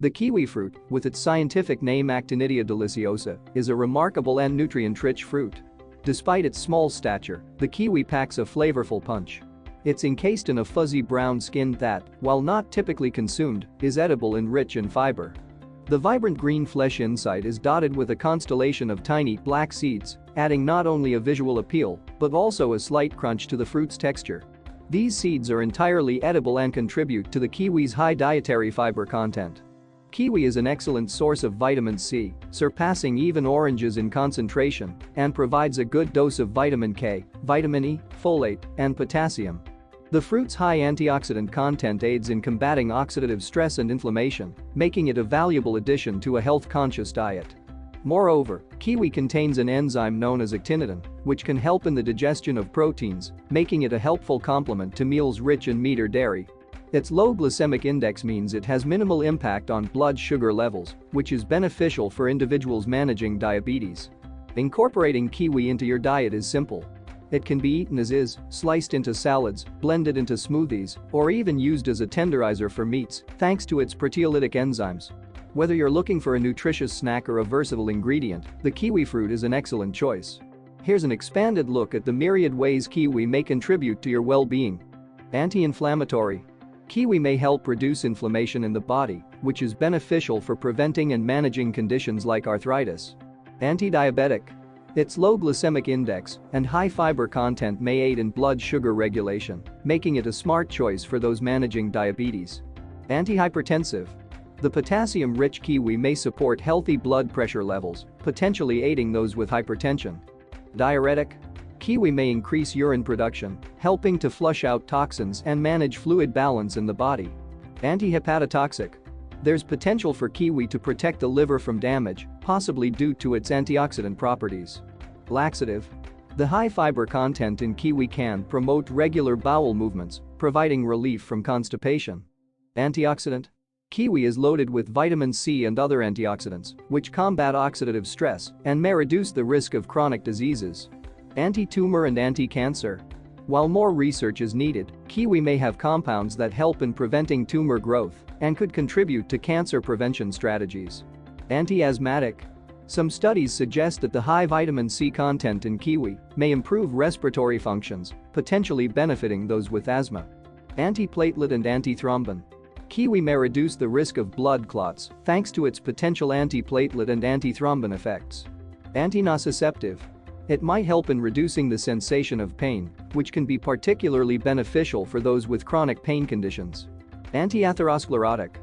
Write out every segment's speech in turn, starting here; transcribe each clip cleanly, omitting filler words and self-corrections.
The kiwi fruit, with its scientific name Actinidia deliciosa, is a remarkable and nutrient-rich fruit. Despite its small stature, the kiwi packs a flavorful punch. It's encased in a fuzzy brown skin that, while not typically consumed, is edible and rich in fiber. The vibrant green flesh inside is dotted with a constellation of tiny, black seeds, adding not only a visual appeal, but also a slight crunch to the fruit's texture. These seeds are entirely edible and contribute to the kiwi's high dietary fiber content. Kiwi is an excellent source of vitamin C, surpassing even oranges in concentration, and provides a good dose of vitamin K, vitamin E, folate, and potassium. The fruit's high antioxidant content aids in combating oxidative stress and inflammation, making it a valuable addition to a health-conscious diet. Moreover, kiwi contains an enzyme known as actinidin, which can help in the digestion of proteins, making it a helpful complement to meals rich in meat or dairy. Its low glycemic index means it has minimal impact on blood sugar levels, which is beneficial for individuals managing diabetes. Incorporating kiwi into your diet is simple. It can be eaten as is, sliced into salads, blended into smoothies, or even used as a tenderizer for meats, thanks to its proteolytic enzymes. Whether you're looking for a nutritious snack or a versatile ingredient, the kiwi fruit is an excellent choice. Here's an expanded look at the myriad ways kiwi may contribute to your well-being. Anti-inflammatory. Kiwi may help reduce inflammation in the body, which is beneficial for preventing and managing conditions like arthritis. Anti-diabetic. Its low glycemic index and high fiber content may aid in blood sugar regulation, making it a smart choice for those managing diabetes. Anti-hypertensive. The potassium-rich kiwi may support healthy blood pressure levels, potentially aiding those with hypertension. Diuretic. Kiwi may increase urine production, helping to flush out toxins and manage fluid balance in the body. Anti-hepatotoxic. There's potential for kiwi to protect the liver from damage, possibly due to its antioxidant properties. Laxative. The high fiber content in kiwi can promote regular bowel movements, providing relief from constipation. Antioxidant. Kiwi is loaded with vitamin C and other antioxidants, which combat oxidative stress and may reduce the risk of chronic diseases. Anti-tumor and anti-cancer. While more research is needed, kiwi may have compounds that help in preventing tumor growth and could contribute to cancer prevention strategies. Anti-asthmatic. Some studies suggest that the high vitamin C content in kiwi may improve respiratory functions, potentially benefiting those with asthma. Antiplatelet and antithrombin. Kiwi may reduce the risk of blood clots thanks to its potential antiplatelet and antithrombin effects. Antinociceptive. It might help in reducing the sensation of pain, which can be particularly beneficial for those with chronic pain conditions. Anti-atherosclerotic.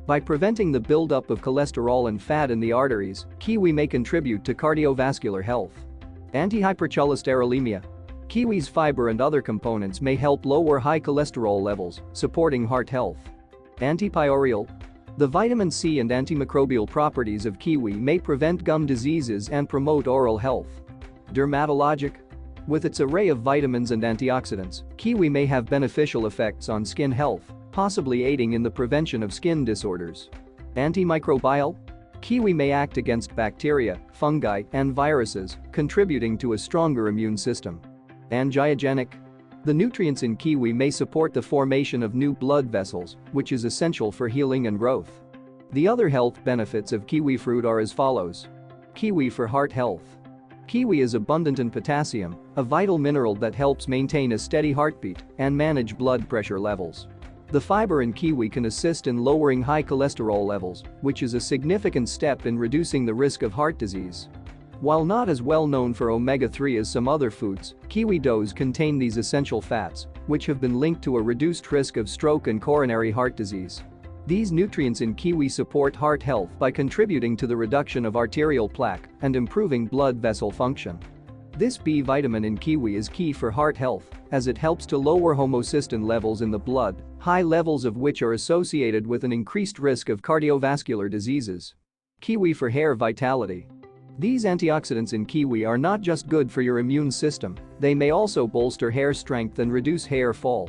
By preventing the buildup of cholesterol and fat in the arteries, kiwi may contribute to cardiovascular health. Anti-hypercholesterolemia. Kiwi's fiber and other components may help lower high cholesterol levels, supporting heart health. Antipyreal. The vitamin C and antimicrobial properties of kiwi may prevent gum diseases and promote oral health. Dermatologic. With its array of vitamins and antioxidants, kiwi may have beneficial effects on skin health, possibly aiding in the prevention of skin disorders. Antimicrobial. Kiwi may act against bacteria, fungi, and viruses, contributing to a stronger immune system. Angiogenic. The nutrients in kiwi may support the formation of new blood vessels, which is essential for healing and growth. The other health benefits of kiwi fruit are as follows. Kiwi for heart health. Kiwi is abundant in potassium, a vital mineral that helps maintain a steady heartbeat and manage blood pressure levels. The fiber in kiwi can assist in lowering high cholesterol levels, which is a significant step in reducing the risk of heart disease. While not as well known for omega-3 as some other foods, kiwi doughs contain these essential fats, which have been linked to a reduced risk of stroke and coronary heart disease. These nutrients in kiwi support heart health by contributing to the reduction of arterial plaque and improving blood vessel function. This B vitamin in kiwi is key for heart health, as it helps to lower homocysteine levels in the blood, high levels of which are associated with an increased risk of cardiovascular diseases. Kiwi for hair vitality. These antioxidants in kiwi are not just good for your immune system, they may also bolster hair strength and reduce hair fall.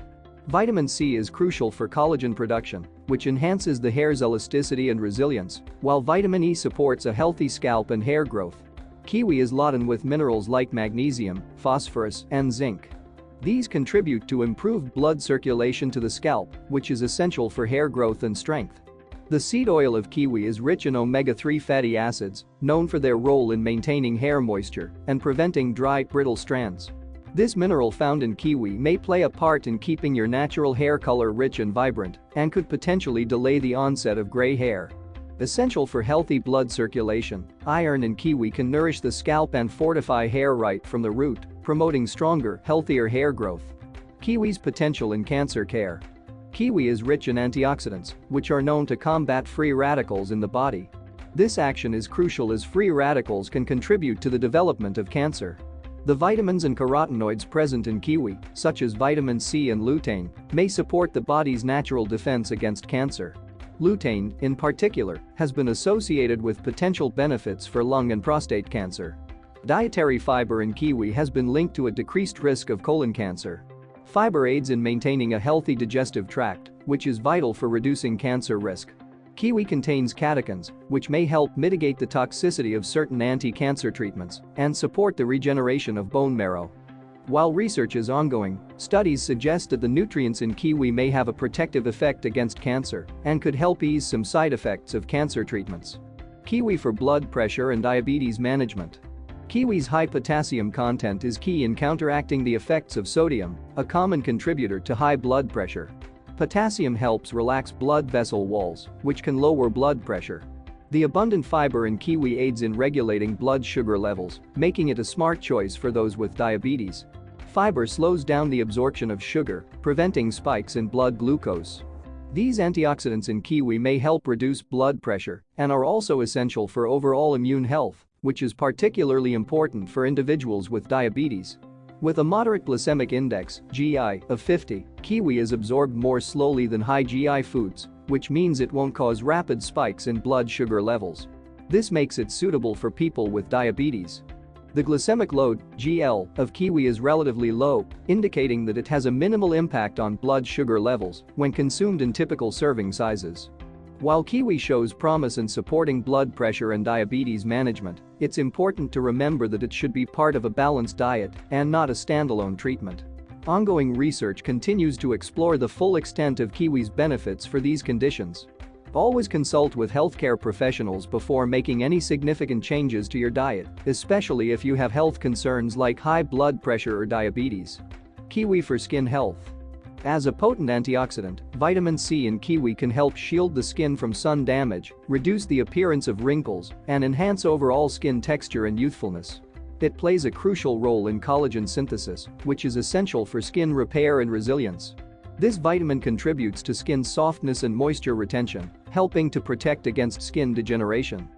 Vitamin C is crucial for collagen production, which enhances the hair's elasticity and resilience, while vitamin E supports a healthy scalp and hair growth. Kiwi is laden with minerals like magnesium, phosphorus, and zinc. These contribute to improved blood circulation to the scalp, which is essential for hair growth and strength. The seed oil of kiwi is rich in omega-3 fatty acids, known for their role in maintaining hair moisture and preventing dry, brittle strands. This mineral found in kiwi may play a part in keeping your natural hair color rich and vibrant and could potentially delay the onset of gray hair. Essential for healthy blood circulation, iron in kiwi can nourish the scalp and fortify hair right from the root, promoting stronger, healthier hair growth. Kiwi's potential in cancer care. Kiwi is rich in antioxidants, which are known to combat free radicals in the body. This action is crucial as free radicals can contribute to the development of cancer. The vitamins and carotenoids present in kiwi, such as vitamin C and lutein, may support the body's natural defense against cancer. Lutein, in particular, has been associated with potential benefits for lung and prostate cancer. Dietary fiber in kiwi has been linked to a decreased risk of colon cancer. Fiber aids in maintaining a healthy digestive tract, which is vital for reducing cancer risk. Kiwi contains catechins, which may help mitigate the toxicity of certain anti-cancer treatments and support the regeneration of bone marrow. While research is ongoing, studies suggest that the nutrients in kiwi may have a protective effect against cancer and could help ease some side effects of cancer treatments. Kiwi for blood pressure and diabetes management. Kiwi's high potassium content is key in counteracting the effects of sodium, a common contributor to high blood pressure. Potassium helps relax blood vessel walls, which can lower blood pressure. The abundant fiber in kiwi aids in regulating blood sugar levels, making it a smart choice for those with diabetes. Fiber slows down the absorption of sugar, preventing spikes in blood glucose. These antioxidants in kiwi may help reduce blood pressure and are also essential for overall immune health, which is particularly important for individuals with diabetes. With a moderate glycemic index (GI) of 50, kiwi is absorbed more slowly than high GI foods, which means it won't cause rapid spikes in blood sugar levels. This makes it suitable for people with diabetes. The glycemic load (GL) of kiwi is relatively low, indicating that it has a minimal impact on blood sugar levels when consumed in typical serving sizes. While kiwi shows promise in supporting blood pressure and diabetes management, it's important to remember that it should be part of a balanced diet and not a standalone treatment. Ongoing research continues to explore the full extent of kiwi's benefits for these conditions. Always consult with healthcare professionals before making any significant changes to your diet, especially if you have health concerns like high blood pressure or diabetes. Kiwi for skin health. As a potent antioxidant, vitamin C in kiwi can help shield the skin from sun damage, reduce the appearance of wrinkles, and enhance overall skin texture and youthfulness. It plays a crucial role in collagen synthesis, which is essential for skin repair and resilience. This vitamin contributes to skin softness and moisture retention, helping to protect against skin degeneration.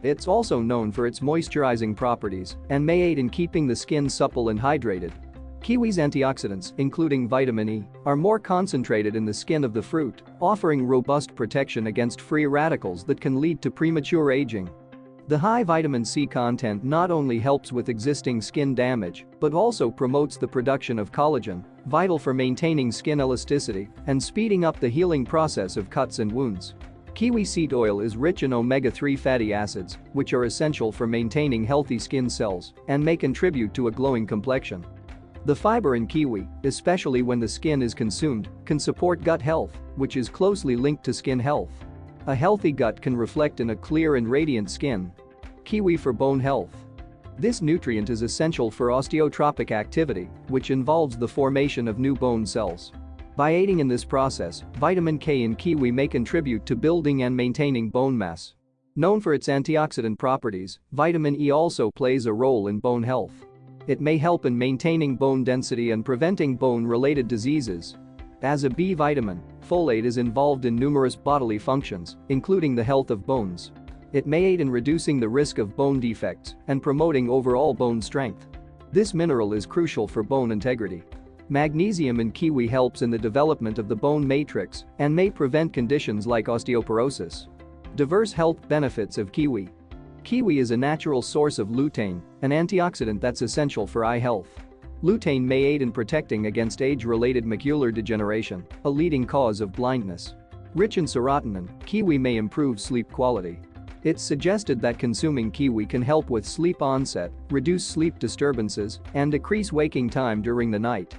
It's also known for its moisturizing properties and may aid in keeping the skin supple and hydrated. Kiwi's antioxidants, including vitamin E, are more concentrated in the skin of the fruit, offering robust protection against free radicals that can lead to premature aging. The high vitamin C content not only helps with existing skin damage, but also promotes the production of collagen, vital for maintaining skin elasticity and speeding up the healing process of cuts and wounds. Kiwi seed oil is rich in omega-3 fatty acids, which are essential for maintaining healthy skin cells and may contribute to a glowing complexion. The fiber in kiwi, especially when the skin is consumed, can support gut health, which is closely linked to skin health. A healthy gut can reflect in a clear and radiant skin. Kiwi for bone health. This nutrient is essential for osteotropic activity, which involves the formation of new bone cells. By aiding in this process, vitamin K in kiwi may contribute to building and maintaining bone mass. Known for its antioxidant properties, vitamin E also plays a role in bone health. It may help in maintaining bone density and preventing bone-related diseases. As a B vitamin, folate is involved in numerous bodily functions, including the health of bones. It may aid in reducing the risk of bone defects and promoting overall bone strength. This mineral is crucial for bone integrity. Magnesium in kiwi helps in the development of the bone matrix and may prevent conditions like osteoporosis. Diverse health benefits of kiwi. Kiwi is a natural source of lutein, an antioxidant that's essential for eye health. Lutein may aid in protecting against age-related macular degeneration, a leading cause of blindness. Rich in serotonin, kiwi may improve sleep quality. It's suggested that consuming kiwi can help with sleep onset, reduce sleep disturbances, and decrease waking time during the night.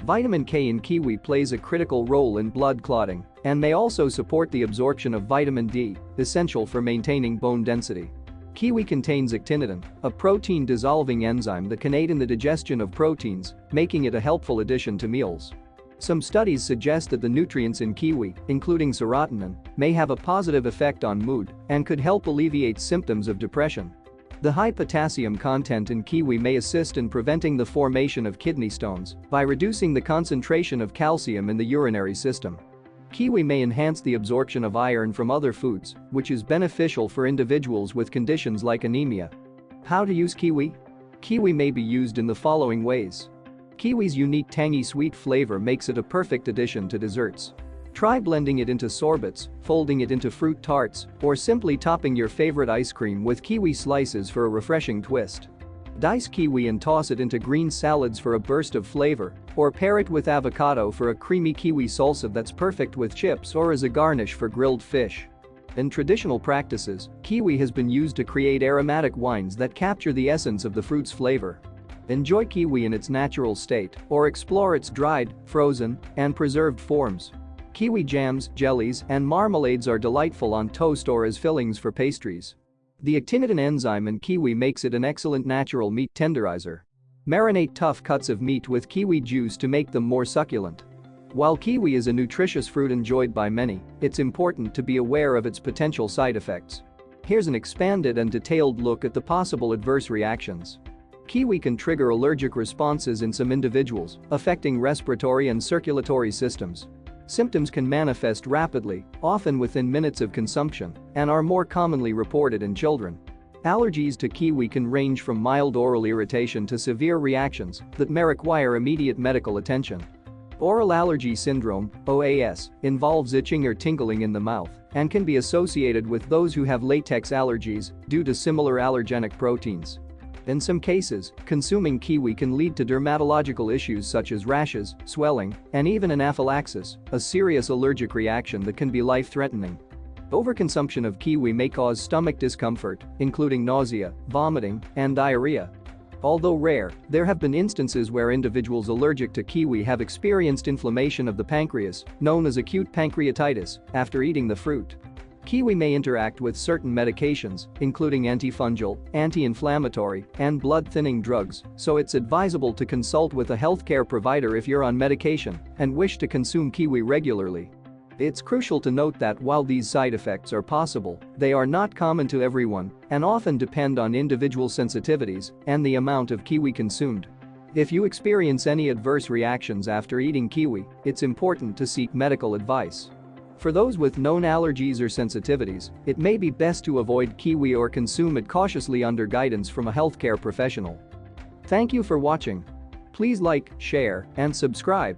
Vitamin K in kiwi plays a critical role in blood clotting and may also support the absorption of vitamin D, essential for maintaining bone density. Kiwi contains actinidin, a protein-dissolving enzyme that can aid in the digestion of proteins, making it a helpful addition to meals. Some studies suggest that the nutrients in kiwi, including serotonin, may have a positive effect on mood and could help alleviate symptoms of depression. The high potassium content in kiwi may assist in preventing the formation of kidney stones by reducing the concentration of calcium in the urinary system. Kiwi may enhance the absorption of iron from other foods, which is beneficial for individuals with conditions like anemia. How to use kiwi? Kiwi may be used in the following ways. Kiwi's unique tangy sweet flavor makes it a perfect addition to desserts. Try blending it into sorbets, folding it into fruit tarts, or simply topping your favorite ice cream with kiwi slices for a refreshing twist. Dice kiwi and toss it into green salads for a burst of flavor, or pair it with avocado for a creamy kiwi salsa that's perfect with chips or as a garnish for grilled fish. In traditional practices, kiwi has been used to create aromatic wines that capture the essence of the fruit's flavor. Enjoy kiwi in its natural state or explore its dried, frozen, and preserved forms. Kiwi jams, jellies, and marmalades are delightful on toast or as fillings for pastries. The actinidin enzyme in kiwi makes it an excellent natural meat tenderizer. Marinate tough cuts of meat with kiwi juice to make them more succulent. While kiwi is a nutritious fruit enjoyed by many, it's important to be aware of its potential side effects. Here's an expanded and detailed look at the possible adverse reactions. Kiwi can trigger allergic responses in some individuals, affecting respiratory and circulatory systems. Symptoms can manifest rapidly, often within minutes of consumption, and are more commonly reported in children. Allergies to kiwi can range from mild oral irritation to severe reactions that may require immediate medical attention. Oral allergy syndrome, OAS, involves itching or tingling in the mouth and can be associated with those who have latex allergies due to similar allergenic proteins. In some cases, consuming kiwi can lead to dermatological issues such as rashes, swelling, and even anaphylaxis, a serious allergic reaction that can be life-threatening. Overconsumption of kiwi may cause stomach discomfort, including nausea, vomiting, and diarrhea. Although rare, there have been instances where individuals allergic to kiwi have experienced inflammation of the pancreas, known as acute pancreatitis, after eating the fruit. Kiwi may interact with certain medications, including antifungal, anti-inflammatory, and blood-thinning drugs, so it's advisable to consult with a healthcare provider if you're on medication and wish to consume kiwi regularly. It's crucial to note that while these side effects are possible, they are not common to everyone and often depend on individual sensitivities and the amount of kiwi consumed. If you experience any adverse reactions after eating kiwi, it's important to seek medical advice. For those with known allergies or sensitivities, it may be best to avoid kiwi or consume it cautiously under guidance from a healthcare professional. Thank you for watching. Please like, share, and subscribe.